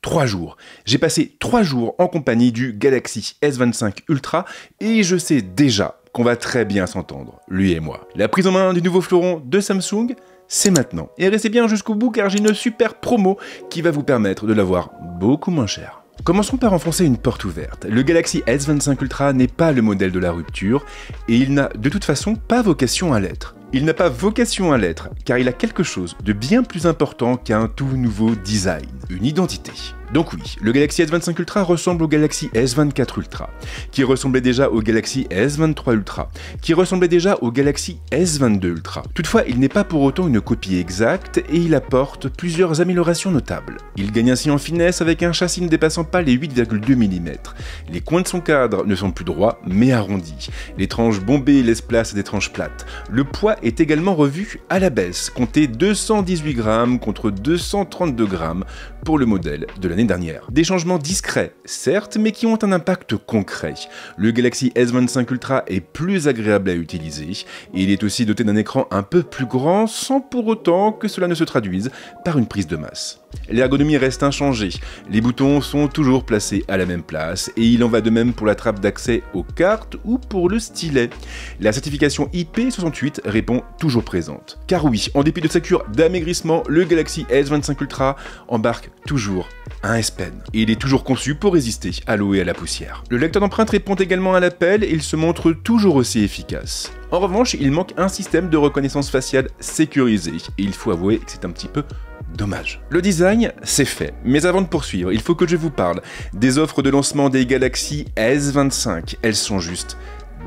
3 jours. J'ai passé 3 jours en compagnie du Galaxy S25 Ultra et je sais déjà qu'on va très bien s'entendre, lui et moi. La prise en main du nouveau fleuron de Samsung, c'est maintenant. Et restez bien jusqu'au bout car j'ai une super promo qui va vous permettre de l'avoir beaucoup moins cher. Commençons par enfoncer une porte ouverte. Le Galaxy S25 Ultra n'est pas le modèle de la rupture et il n'a de toute façon pas vocation à l'être. Il n'a pas vocation à l'être car il a quelque chose de bien plus important qu'un tout nouveau design, une identité. Donc oui, le Galaxy S25 Ultra ressemble au Galaxy S24 Ultra, qui ressemblait déjà au Galaxy S23 Ultra, qui ressemblait déjà au Galaxy S22 Ultra. Toutefois, il n'est pas pour autant une copie exacte et il apporte plusieurs améliorations notables. Il gagne ainsi en finesse avec un châssis ne dépassant pas les 8,2 mm. Les coins de son cadre ne sont plus droits mais arrondis. Les tranches bombées laissent place à des tranches plates. Le poids est également revu à la baisse, comptez 218 grammes contre 232 grammes pour le modèle de l'année dernière. Des changements discrets, certes, mais qui ont un impact concret. Le Galaxy S25 Ultra est plus agréable à utiliser, et il est aussi doté d'un écran un peu plus grand, sans pour autant que cela ne se traduise par une prise de masse. L'ergonomie reste inchangée, les boutons sont toujours placés à la même place, et il en va de même pour la trappe d'accès aux cartes ou pour le stylet. La certification IP68 répond toujours présente. Car oui, en dépit de sa cure d'amaigrissement, le Galaxy S25 Ultra embarque toujours un S Pen. Et il est toujours conçu pour résister à l'eau et à la poussière. Le lecteur d'empreintes répond également à l'appel et il se montre toujours aussi efficace. En revanche, il manque un système de reconnaissance faciale sécurisé, et il faut avouer que c'est un petit peu dommage. Le design, c'est fait, mais avant de poursuivre, il faut que je vous parle des offres de lancement des Galaxy S25. Elles sont juste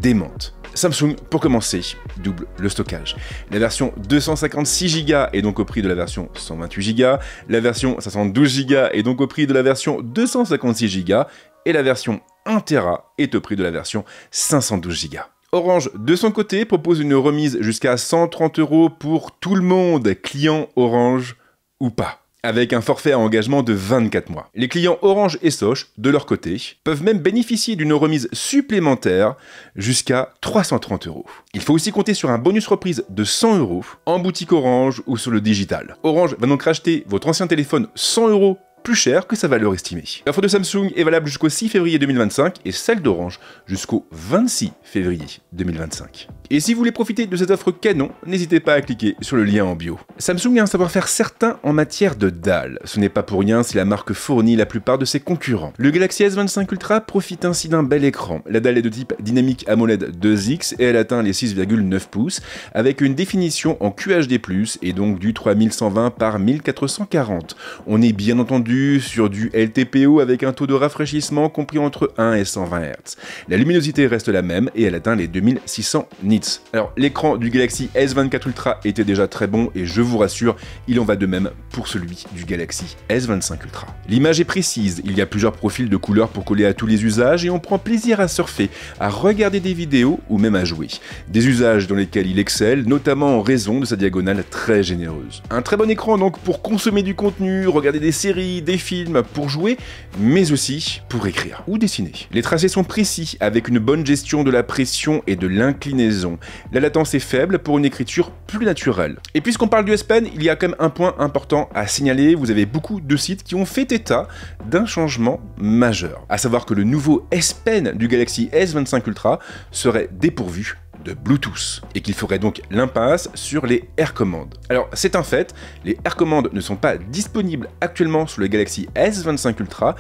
démentes. Samsung, pour commencer, double le stockage. La version 256 Go est donc au prix de la version 128 Go, la version 512 Go est donc au prix de la version 256 Go, et la version 1 Tera est au prix de la version 512 Go. Orange, de son côté, propose une remise jusqu'à 130 € pour tout le monde, client Orange ou pas, avec un forfait à engagement de 24 mois. Les clients Orange et Soch, de leur côté, peuvent même bénéficier d'une remise supplémentaire jusqu'à 330 €. Il faut aussi compter sur un bonus reprise de 100 € en boutique Orange ou sur le digital. Orange va donc racheter votre ancien téléphone 100 € plus cher que sa valeur estimée. L'offre de Samsung est valable jusqu'au 6 février 2025 et celle d'Orange jusqu'au 26 février 2025. Et si vous voulez profiter de cette offre canon, n'hésitez pas à cliquer sur le lien en bio. Samsung a un savoir-faire certain en matière de dalle. Ce n'est pas pour rien si la marque fournit la plupart de ses concurrents. Le Galaxy S25 Ultra profite ainsi d'un bel écran. La dalle est de type Dynamic AMOLED 2X et elle atteint les 6,9 pouces avec une définition en QHD+, et donc du 3120 par 1440. On est bien entendu sur du LTPO avec un taux de rafraîchissement compris entre 1 et 120 Hz. La luminosité reste la même et elle atteint les 2600 nits. Alors l'écran du Galaxy S24 Ultra était déjà très bon et je vous rassure, il en va de même pour celui du Galaxy S25 Ultra. L'image est précise, il y a plusieurs profils de couleurs pour coller à tous les usages et on prend plaisir à surfer, à regarder des vidéos ou même à jouer. Des usages dans lesquels il excelle, notamment en raison de sa diagonale très généreuse. Un très bon écran donc pour consommer du contenu, regarder des séries, des films, pour jouer, mais aussi pour écrire ou dessiner. Les tracés sont précis avec une bonne gestion de la pression et de l'inclinaison. La latence est faible pour une écriture plus naturelle. Et puisqu'on parle du S Pen, il y a quand même un point important à signaler, vous avez beaucoup de sites qui ont fait état d'un changement majeur, à savoir que le nouveau S Pen du Galaxy S25 Ultra serait dépourvu de Bluetooth et qu'il ferait donc l'impasse sur les Air Commands. Alors c'est un fait, les Air Commands ne sont pas disponibles actuellement sur le Galaxy S25 Ultra,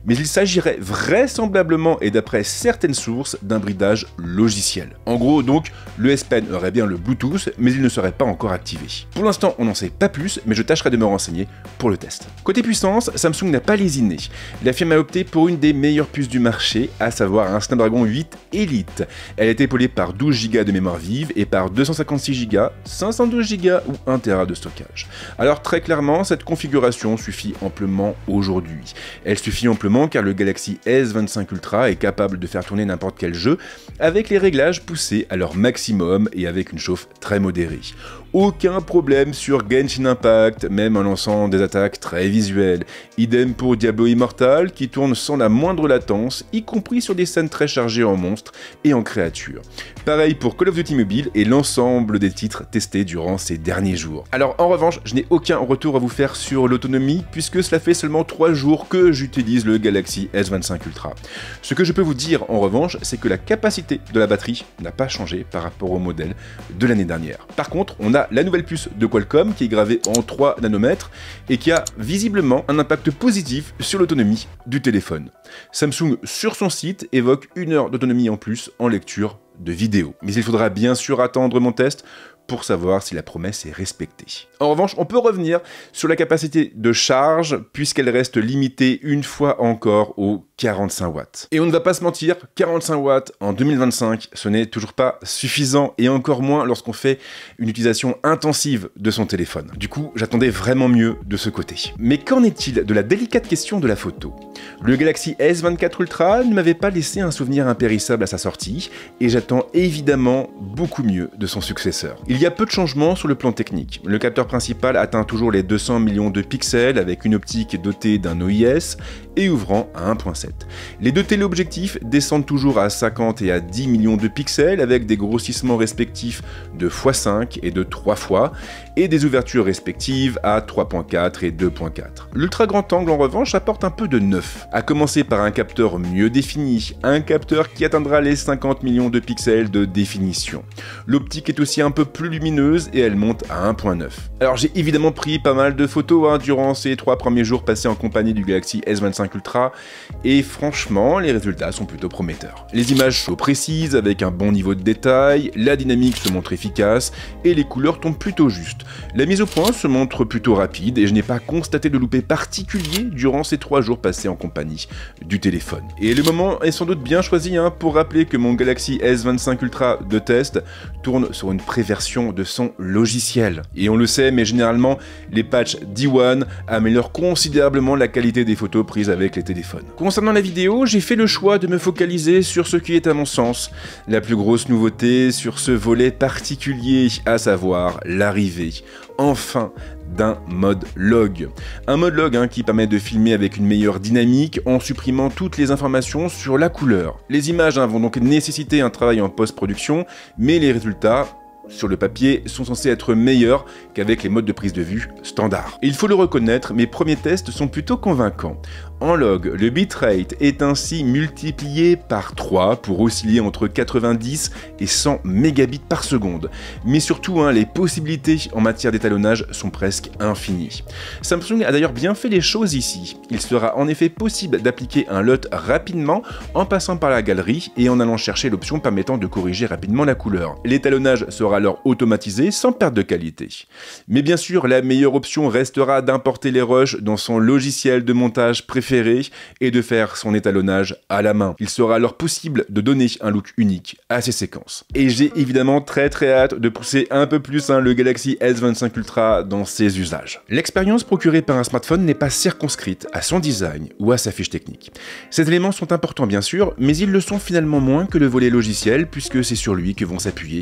mais il s'agirait vraisemblablement et d'après certaines sources d'un bridage logiciel. En gros donc, le S Pen aurait bien le Bluetooth, mais il ne serait pas encore activé. Pour l'instant on n'en sait pas plus, mais je tâcherai de me renseigner pour le test. Côté puissance, Samsung n'a pas lésiné. La firme a opté pour une des meilleures puces du marché, à savoir un Snapdragon 8 Elite. Elle est épaulée par 12 Go de mémoire vive et par 256 Go, 512 Go ou 1 Tera de stockage. Alors très clairement, cette configuration suffit amplement aujourd'hui. Elle suffit amplement car le Galaxy S25 Ultra est capable de faire tourner n'importe quel jeu avec les réglages poussés à leur maximum et avec une chauffe très modérée. Aucun problème sur Genshin Impact, même en lançant des attaques très visuelles. Idem pour Diablo Immortal qui tourne sans la moindre latence, y compris sur des scènes très chargées en monstres et en créatures. Pareil pour Call of Duty Mobile et l'ensemble des titres testés durant ces derniers jours. Alors en revanche, je n'ai aucun retour à vous faire sur l'autonomie puisque cela fait seulement 3 jours que j'utilise le Galaxy S25 Ultra. Ce que je peux vous dire en revanche, c'est que la capacité de la batterie n'a pas changé par rapport au modèle de l'année dernière. Par contre, on a la nouvelle puce de Qualcomm qui est gravée en 3 nanomètres et qui a visiblement un impact positif sur l'autonomie du téléphone. Samsung, sur son site, évoque 1 heure d'autonomie en plus en lecture de vidéo. Mais il faudra bien sûr attendre mon test pour savoir si la promesse est respectée. En revanche, on peut revenir sur la capacité de charge puisqu'elle reste limitée une fois encore aux 45 watts. Et on ne va pas se mentir, 45 watts en 2025, ce n'est toujours pas suffisant et encore moins lorsqu'on fait une utilisation intensive de son téléphone. Du coup, j'attendais vraiment mieux de ce côté. Mais qu'en est-il de la délicate question de la photo? Le Galaxy S24 Ultra ne m'avait pas laissé un souvenir impérissable à sa sortie et j'attends évidemment beaucoup mieux de son successeur. Il y a peu de changements sur le plan technique. Le capteur principal atteint toujours les 200 millions de pixels avec une optique dotée d'un OIS et ouvrant à 1.7. Les deux téléobjectifs descendent toujours à 50 et à 10 millions de pixels avec des grossissements respectifs de x5 et de 3 fois et des ouvertures respectives à 3.4 et 2.4. L'ultra grand angle en revanche apporte un peu de neuf, à commencer par un capteur mieux défini, un capteur qui atteindra les 50 millions de pixels de définition. L'optique est aussi un peu plus lumineuse et elle monte à 1.9. Alors j'ai évidemment pris pas mal de photos durant ces 3 premiers jours passés en compagnie du Galaxy S25 Ultra et franchement les résultats sont plutôt prometteurs. Les images sont précises avec un bon niveau de détail, la dynamique se montre efficace et les couleurs tombent plutôt justes. La mise au point se montre plutôt rapide et je n'ai pas constaté de loupé particulier durant ces 3 jours passés en compagnie du téléphone. Et le moment est sans doute bien choisi pour rappeler que mon Galaxy S25 Ultra de test tourne sur une préversion de son logiciel. Et on le sait, mais généralement, les patchs D1 améliorent considérablement la qualité des photos prises avec les téléphones. Concernant la vidéo, j'ai fait le choix de me focaliser sur ce qui est à mon sens la plus grosse nouveauté sur ce volet particulier, à savoir l'arrivée, enfin, d'un mode log. Un mode log qui permet de filmer avec une meilleure dynamique en supprimant toutes les informations sur la couleur. Les images vont donc nécessiter un travail en post-production, mais les résultats sur le papier sont censés être meilleurs qu'avec les modes de prise de vue standard. Il faut le reconnaître, mes premiers tests sont plutôt convaincants. En log, le bitrate est ainsi multiplié par 3 pour osciller entre 90 et 100 mégabits par seconde. Mais surtout, les possibilités en matière d'étalonnage sont presque infinies. Samsung a d'ailleurs bien fait les choses ici. Il sera en effet possible d'appliquer un LUT rapidement en passant par la galerie et en allant chercher l'option permettant de corriger rapidement la couleur. L'étalonnage sera alors automatisé sans perte de qualité. Mais bien sûr, la meilleure option restera d'importer les rushs dans son logiciel de montage préféré et de faire son étalonnage à la main. Il sera alors possible de donner un look unique à ces séquences. Et j'ai évidemment très hâte de pousser un peu plus le Galaxy S25 Ultra dans ses usages. L'expérience procurée par un smartphone n'est pas circonscrite à son design ou à sa fiche technique. Ces éléments sont importants bien sûr, mais ils le sont finalement moins que le volet logiciel puisque c'est sur lui que vont s'appuyer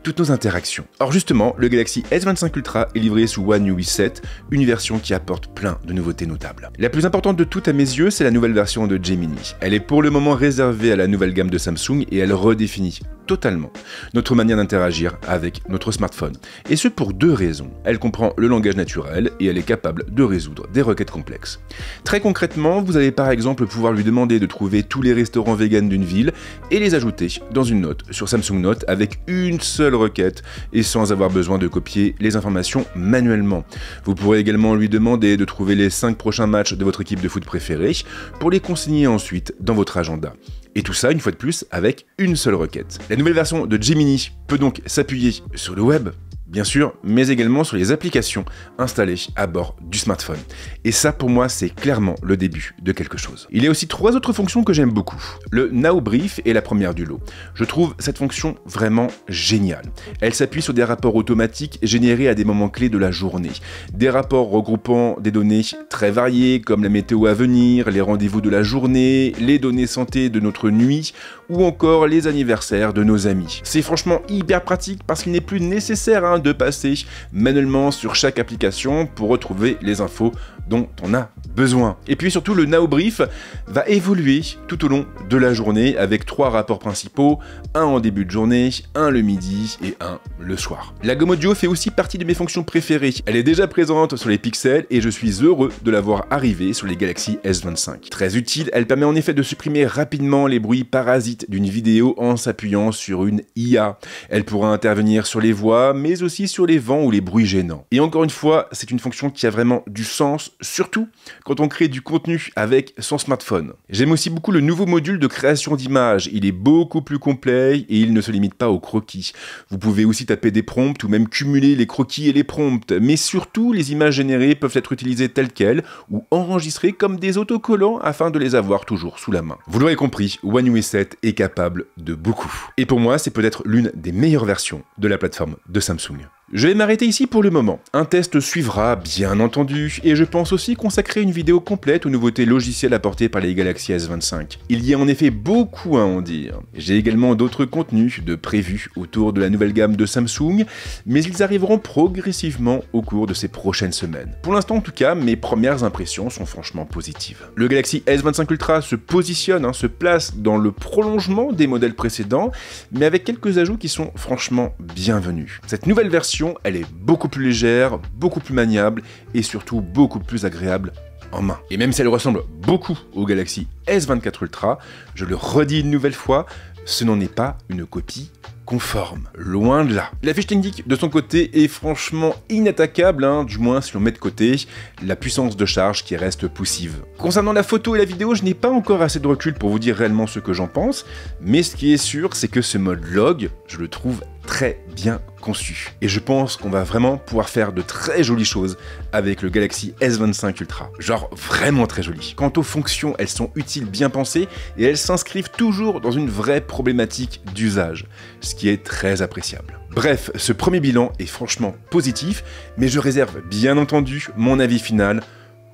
toutes nos interactions. Or justement, le Galaxy S25 Ultra est livré sous One UI 7, une version qui apporte plein de nouveautés notables. La plus importante de toutes à mes yeux, c'est la nouvelle version de Gemini. Elle est pour le moment réservée à la nouvelle gamme de Samsung et elle redéfinit totalement notre manière d'interagir avec notre smartphone. Et ce pour 2 raisons. Elle comprend le langage naturel et elle est capable de résoudre des requêtes complexes. Très concrètement, vous allez par exemple pouvoir lui demander de trouver tous les restaurants véganes d'une ville et les ajouter dans une note sur Samsung Note avec une seule requête et sans avoir besoin de copier les informations manuellement. Vous pourrez également lui demander de trouver les 5 prochains matchs de votre équipe de foot préférée pour les consigner ensuite dans votre agenda. Et tout ça, une fois de plus, avec une seule requête. La nouvelle version de Gemini peut donc s'appuyer sur le web, bien sûr, mais également sur les applications installées à bord du smartphone. Et ça, pour moi, c'est clairement le début de quelque chose. Il y a aussi 3 autres fonctions que j'aime beaucoup. Le Now Brief est la première du lot. Je trouve cette fonction vraiment géniale. Elle s'appuie sur des rapports automatiques générés à des moments clés de la journée. Des rapports regroupant des données très variées, comme la météo à venir, les rendez-vous de la journée, les données santé de notre nuit, ou encore les anniversaires de nos amis. C'est franchement hyper pratique parce qu'il n'est plus nécessaire de passer manuellement sur chaque application pour retrouver les infos dont on a besoin. Et puis surtout, le Now Brief va évoluer tout au long de la journée avec 3 rapports principaux, un en début de journée, un le midi et un le soir. La gomme audio fait aussi partie de mes fonctions préférées. Elle est déjà présente sur les Pixel et je suis heureux de la voir arriver sur les Galaxy S25. Très utile, elle permet en effet de supprimer rapidement les bruits parasites d'une vidéo en s'appuyant sur une IA. Elle pourra intervenir sur les voix, mais aussi sur les vents ou les bruits gênants. Et encore une fois, c'est une fonction qui a vraiment du sens, surtout quand on crée du contenu avec son smartphone. J'aime aussi beaucoup le nouveau module de création d'images. Il est beaucoup plus complet et il ne se limite pas aux croquis. Vous pouvez aussi taper des prompts ou même cumuler les croquis et les prompts, mais surtout les images générées peuvent être utilisées telles quelles ou enregistrées comme des autocollants afin de les avoir toujours sous la main. Vous l'aurez compris, One UI 7 est capable de beaucoup. Et pour moi, c'est peut-être l'une des meilleures versions de la plateforme de Samsung. Je vais m'arrêter ici pour le moment. Un test suivra, bien entendu, et je pense aussi consacrer une vidéo complète aux nouveautés logicielles apportées par les Galaxy S25. Il y a en effet beaucoup à en dire. J'ai également d'autres contenus de prévus autour de la nouvelle gamme de Samsung, mais ils arriveront progressivement au cours de ces prochaines semaines. Pour l'instant en tout cas, mes premières impressions sont franchement positives. Le Galaxy S25 Ultra se positionne, se place dans le prolongement des modèles précédents, mais avec quelques ajouts qui sont franchement bienvenus. Cette nouvelle version, elle est beaucoup plus légère, beaucoup plus maniable et surtout beaucoup plus agréable en main. Et même si elle ressemble beaucoup au Galaxy S24 Ultra, je le redis une nouvelle fois, ce n'en est pas une copie conforme, loin de là. La fiche technique de son côté est franchement inattaquable, du moins si l'on met de côté la puissance de charge qui reste poussive. Concernant la photo et la vidéo, je n'ai pas encore assez de recul pour vous dire réellement ce que j'en pense, mais ce qui est sûr, c'est que ce mode log, je le trouve très bien conçu. Et je pense qu'on va vraiment pouvoir faire de très jolies choses avec le Galaxy S25 Ultra. Genre vraiment très jolies. Quant aux fonctions, elles sont utiles, bien pensées, et elles s'inscrivent toujours dans une vraie problématique d'usage, ce qui est très appréciable. Bref, ce premier bilan est franchement positif, mais je réserve bien entendu mon avis final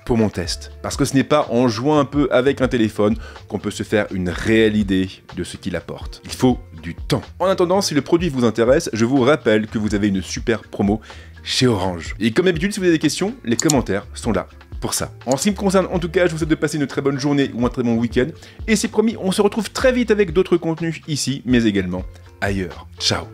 pour mon test. Parce que ce n'est pas en jouant un peu avec un téléphone qu'on peut se faire une réelle idée de ce qu'il apporte. Il faut du temps. En attendant, si le produit vous intéresse, je vous rappelle que vous avez une super promo chez Orange. Et comme d'habitude, si vous avez des questions, les commentaires sont là pour ça. En ce qui me concerne, en tout cas, je vous souhaite de passer une très bonne journée ou un très bon week-end. Et c'est promis, on se retrouve très vite avec d'autres contenus ici, mais également ailleurs. Ciao!